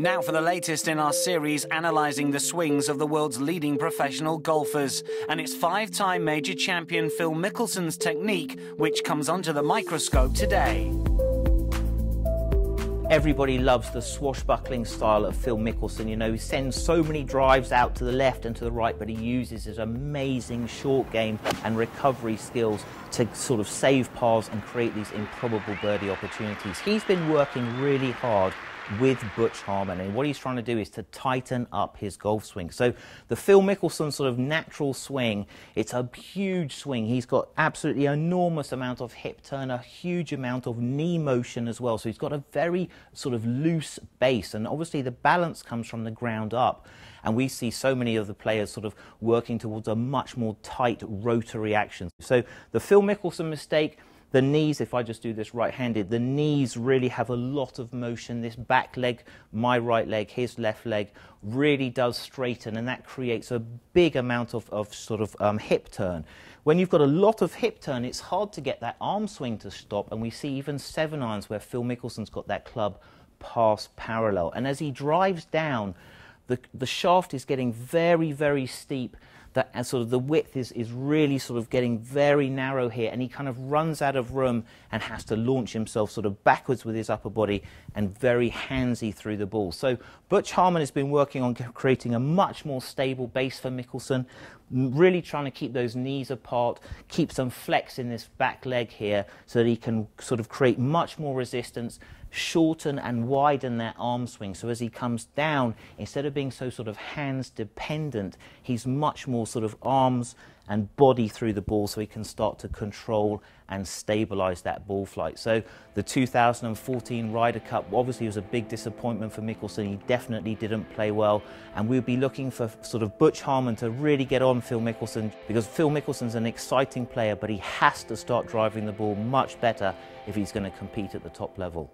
Now for the latest in our series analysing the swings of the world's leading professional golfers. And it's five-time major champion Phil Mickelson's technique, which comes onto the microscope today. Everybody loves the swashbuckling style of Phil Mickelson. You know, he sends so many drives out to the left and to the right, but he uses his amazing short game and recovery skills to sort of save pars and create these improbable birdie opportunities. He's been working really hard with Butch Harmon, and what he's trying to do is to tighten up his golf swing. So the Phil Mickelson sort of natural swing, it's a huge swing. He's got absolutely enormous amount of hip turn, a huge amount of knee motion as well. So he's got a very sort of loose base, and obviously the balance comes from the ground up. And we see so many of the players sort of working towards a much more tight rotary action. So the Phil Mickelson mistake, the knees, if I just do this right-handed, the knees really have a lot of motion. This back leg, my right leg, his left leg, really does straighten, and that creates a big amount of sort of hip turn. When you've got a lot of hip turn, it's hard to get that arm swing to stop, and we see even 7-irons where Phil Mickelson's got that club pass parallel. And as he drives down, the shaft is getting very, very steep. And sort of the width is really sort of getting very narrow here, and he kind of runs out of room and has to launch himself sort of backwards with his upper body and very handsy through the ball. So Butch Harmon has been working on creating a much more stable base for Mickelson, really trying to keep those knees apart, keep some flex in this back leg here so that he can sort of create much more resistance, shorten and widen that arm swing. So as he comes down, instead of being so sort of hands dependent, he's much more sort of arms and body through the ball, so he can start to control and stabilize that ball flight. So the 2014 Ryder Cup obviously was a big disappointment for Mickelson. He definitely didn't play well, and we'll be looking for sort of Butch Harmon to really get on Phil Mickelson, because Phil Mickelson's an exciting player, but he has to start driving the ball much better if he's going to compete at the top level.